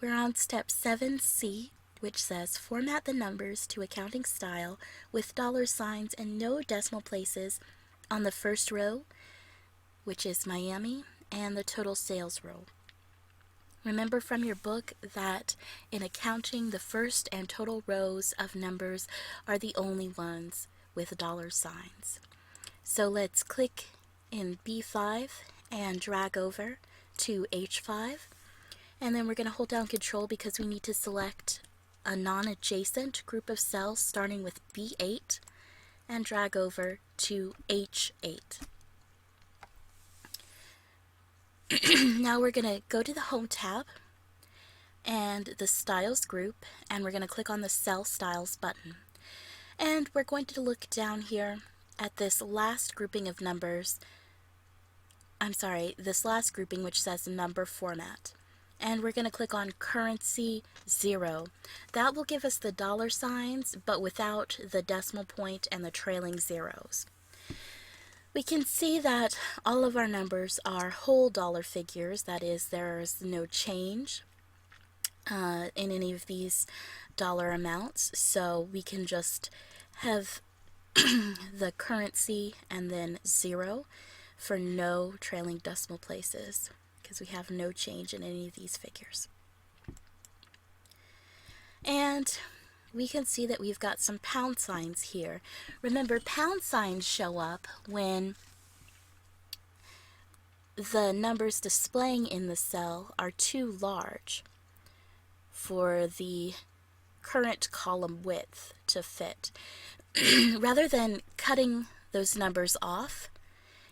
We're on step 7C, which says format the numbers to accounting style with dollar signs and no decimal places on the first row, which is Miami, and the total sales row. Remember from your book that in accounting, the first and total rows of numbers are the only ones with dollar signs. So let's click in B5 and drag over to H5. And then we're going to hold down Control because we need to select a non-adjacent group of cells starting with B8 and drag over to H8. Now we're going to go to the Home tab and the Styles group, and we're going to click on the Cell Styles button. And we're going to look down here at this last grouping of numbers. This last grouping which says Number Format. And we're going to click on Currency 0. That will give us the dollar signs, but without the decimal point and the trailing zeros. We can see that all of our numbers are whole dollar figures. That is, there's no change in any of these dollar amounts. So we can just have the currency and then 0 for no trailing decimal places, because we have no change in any of these figures. And we can see that we've got some pound signs here. Remember, pound signs show up when the numbers displaying in the cell are too large for the current column width to fit. Rather than cutting those numbers off,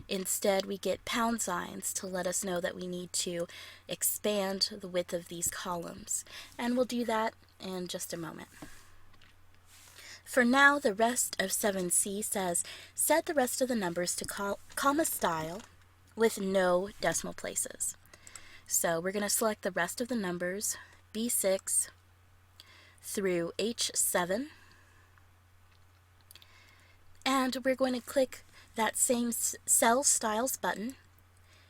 instead, we get pound signs to let us know that we need to expand the width of these columns. And we'll do that in just a moment. For now, the rest of 7C says, set the rest of the numbers to comma style with no decimal places. So we're going to select the rest of the numbers, B6 through H7. And we're going to click that same Cell Styles button.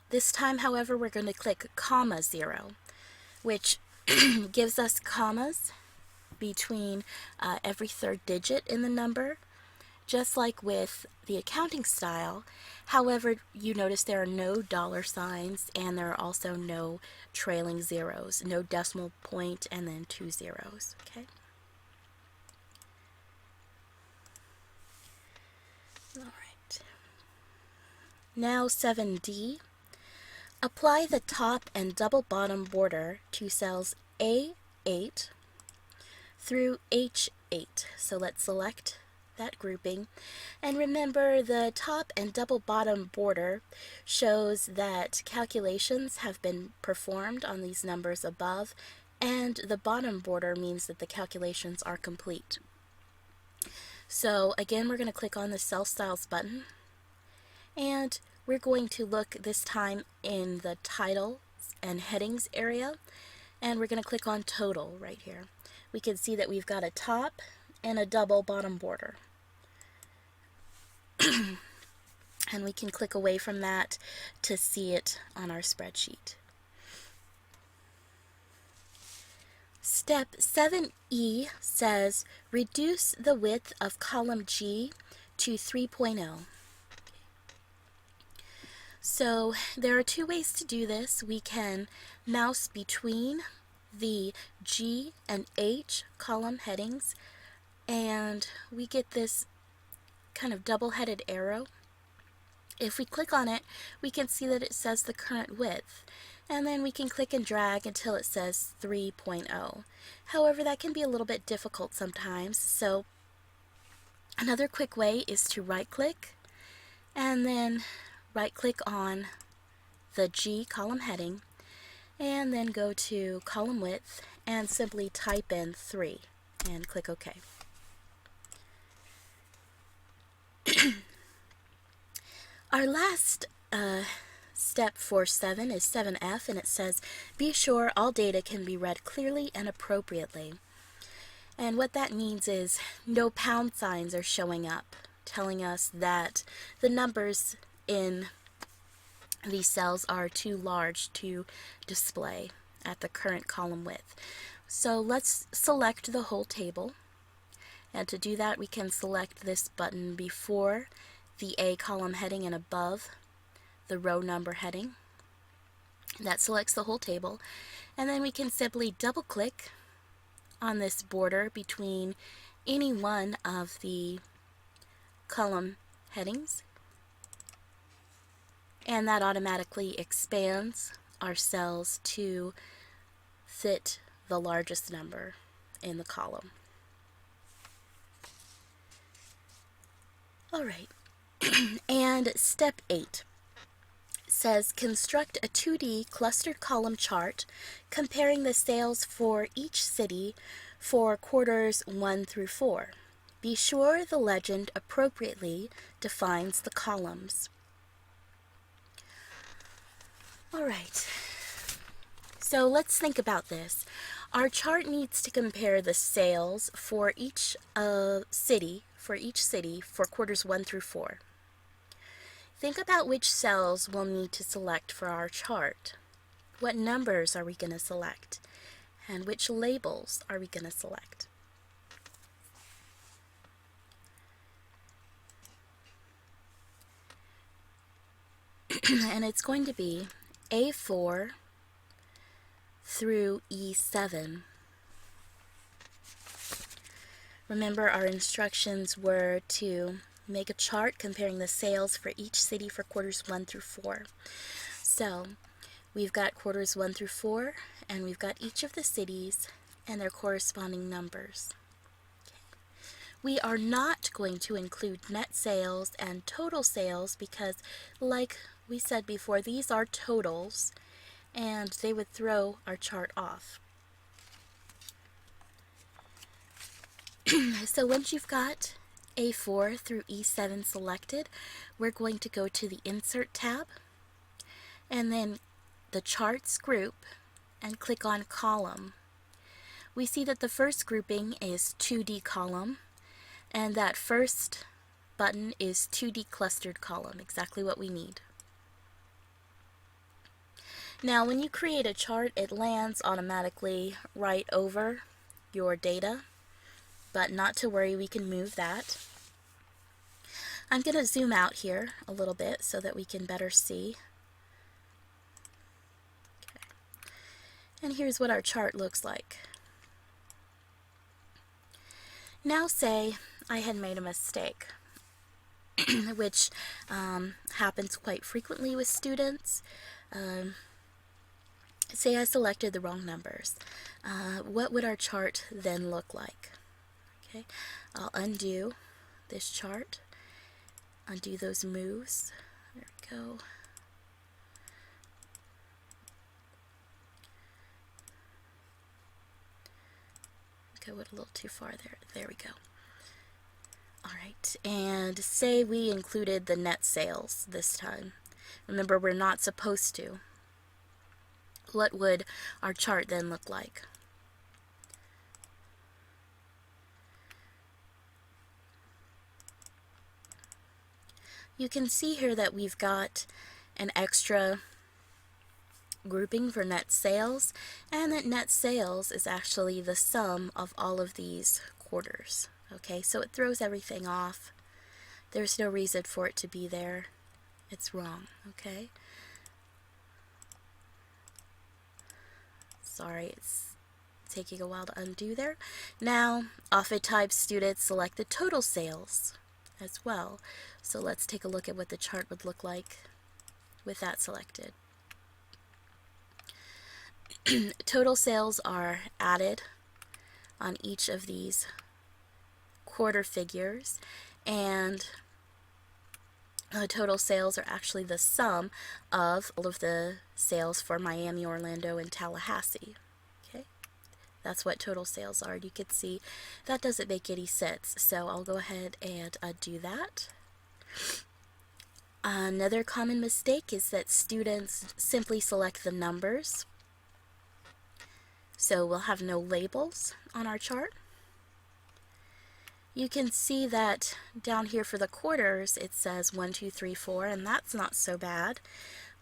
This time, however, we're going to click comma 0, which gives us commas between every third digit in the number, just like with the accounting style. However, you notice there are no dollar signs and there are also no trailing zeros, no decimal point and then 2 zeros. Okay. All right. Now 7D. Apply the top and double bottom border to cells A8 through H8. So let's select that grouping. And remember, the top and double bottom border shows that calculations have been performed on these numbers above, and the bottom border means that the calculations are complete. So again, we're going to click on the Cell Styles button, and we're going to look this time in the Titles and Headings area, and we're going to click on Total right here. We can see that we've got a top and a double bottom border. And we can click away from that to see it on our spreadsheet. Step 7E says reduce the width of column G to 3.0. So there are two ways to do this. We can mouse between the G and H column headings, and we get this kind of double-headed arrow. If we click on it, we can see that it says the current width, and then we can click and drag until it says 3.0. However, that can be a little bit difficult sometimes, so another quick way is to right-click and then right-click on the G column heading and then go to column width and simply type in 3 and click OK. Our last step for 7 is 7F, and it says, be sure all data can be read clearly and appropriately. And what that means is no pound signs are showing up, telling us that the numbers in these cells are too large to display at the current column width. So let's select the whole table. And to do that, we can select this button before the A column heading and above the row number heading. That selects the whole table. And then we can simply double click on this border between any one of the column headings, and that automatically expands our cells to fit the largest number in the column. Alright, and step 8 says construct a 2D clustered column chart comparing the sales for each city for quarters 1 through 4. Be sure the legend appropriately defines the columns. Alright, so let's think about this. Our chart needs to compare the sales for each city for quarters 1 through 4. Think about which cells we'll need to select for our chart. What numbers are we going to select? And which labels are we going to select? And it's going to be A4 through E7. Remember, our instructions were to make a chart comparing the sales for each city for quarters 1 through 4. So we've got quarters 1 through 4, and we've got each of the cities and their corresponding numbers. We are not going to include net sales and total sales because, like we said before, these are totals and they would throw our chart off. So once you've got A4 through E7 selected, we're going to go to the Insert tab and then the Charts group and click on Column. We see that the first grouping is 2D column, and that first button is 2D clustered column, exactly what we need. Now when you create a chart, it lands automatically right over your data, but not to worry, we can move that. I'm going to zoom out here a little bit so that we can better see. Okay. And here's what our chart looks like. Now say I had made a mistake, which happens quite frequently with students. Say I selected the wrong numbers. What would our chart then look like? Okay, I'll undo this chart, undo those moves. There we go. Go it a little too far there. There we go. Alright, and say we included the net sales this time. Remember, we're not supposed to. What would our chart then look like? You can see here that we've got an extra grouping for net sales, and that net sales is actually the sum of all of these quarters. Okay, so it throws everything off. There's no reason for it to be there. It's wrong, okay? Sorry, it's taking a while to undo there. Now, oftentimes students select the total sales as well. So let's take a look at what the chart would look like with that selected. Total sales are added on each of these quarter figures, and total sales are actually the sum of all of the sales for Miami, Orlando, and Tallahassee. Okay, that's what total sales are. You can see that doesn't make any sense, so I'll go ahead and undo that. Another common mistake is that students simply select the numbers, so we'll have no labels on our chart. You can see that down here for the quarters it says 1, 2, 3, 4, and that's not so bad.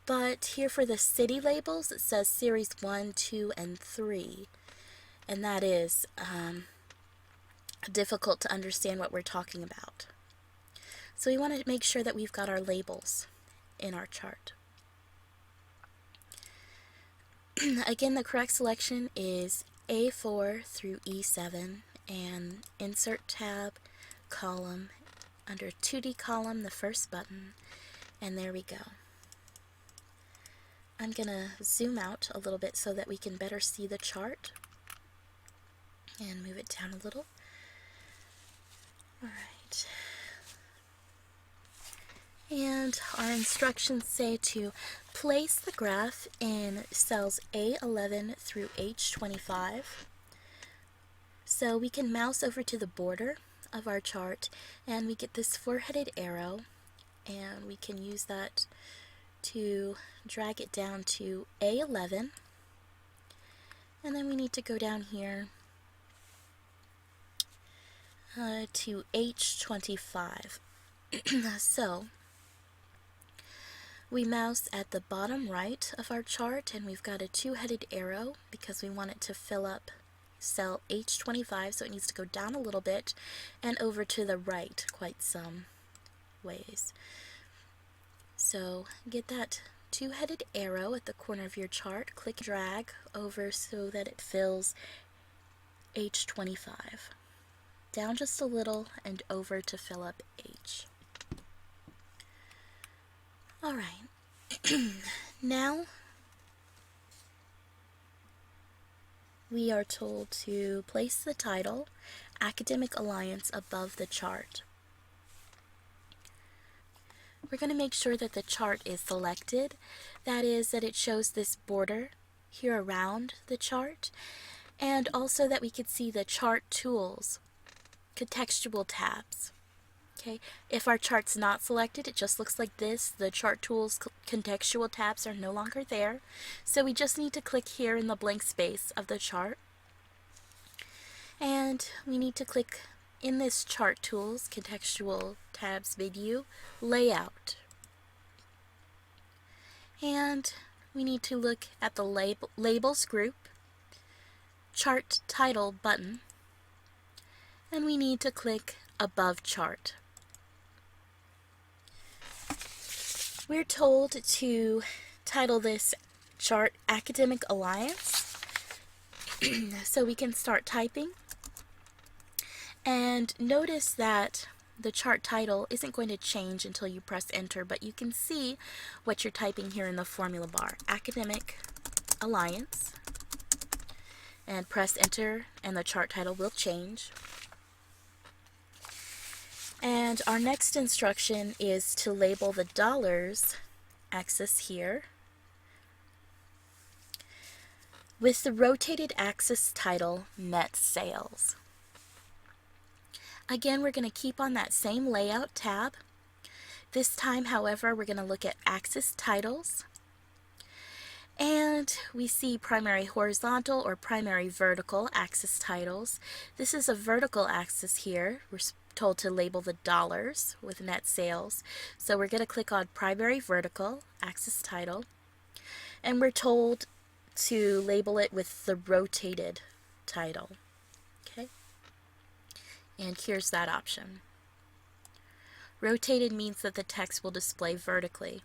But here for the city labels, it says Series 1, 2, and 3. And that is difficult to understand what we're talking about. So we want to make sure that we've got our labels in our chart. Again, the correct selection is A4 through E7, and Insert tab, column, under 2D column, the first button, and there we go. I'm going to zoom out a little bit so that we can better see the chart, and move it down a little. Alright. And our instructions say to place the graph in cells A11 through H25. So we can mouse over to the border of our chart and we get this four-headed arrow, and we can use that to drag it down to A11, and then we need to go down here to H25. So we mouse at the bottom right of our chart and we've got a two-headed arrow because we want it to fill up cell H25, so it needs to go down a little bit and over to the right quite some ways. So get that two-headed arrow at the corner of your chart, click drag over so that it fills H25. Down just a little and over to fill up H. Alright, now we are told to place the title Academic Alliance above the chart. We're going to make sure that the chart is selected, that is, that it shows this border here around the chart, and also that we could see the chart tools, contextual tabs. Okay, if our chart's not selected, it just looks like this. The chart tools contextual tabs are no longer there. So we just need to click here in the blank space of the chart. And we need to click in this chart tools contextual tabs menu, layout. And we need to look at the labels group, chart title button, and we need to click above chart. We're told to title this chart Academic Alliance, so we can start typing. And notice that the chart title isn't going to change until you press enter, but you can see what you're typing here in the formula bar, Academic Alliance, and press enter and the chart title will change. And our next instruction is to label the dollars axis here with the rotated axis title Net Sales. Again, we're going to keep on that same layout tab. This time, however, we're going to look at axis titles. And we see primary horizontal or primary vertical axis titles. This is a vertical axis here. We're told to label the dollars with net sales. So we're going to click on primary vertical axis title. And we're told to label it with the rotated title. Okay? And here's that option. Rotated means that the text will display vertically.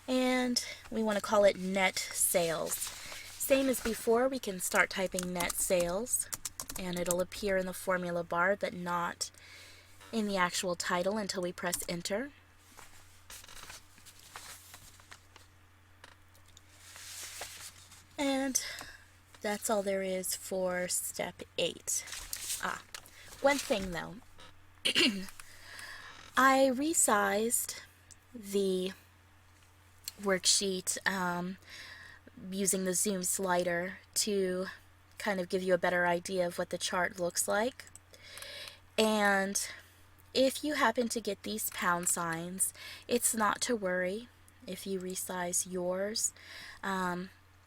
And we want to call it net sales. Same as before, we can start typing net sales and it'll appear in the formula bar but not in the actual title until we press enter. And that's all there is for step 8. One thing though, I resized the worksheet using the zoom slider to kind of give you a better idea of what the chart looks like. And if you happen to get these pound signs, it's not to worry if you resize yours.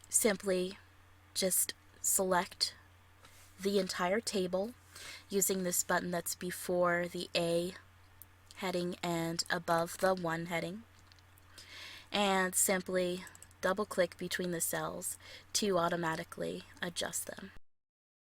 Simply just select the entire table using this button that's before the A heading and above the 1 heading. and simply double click between the cells to automatically adjust them.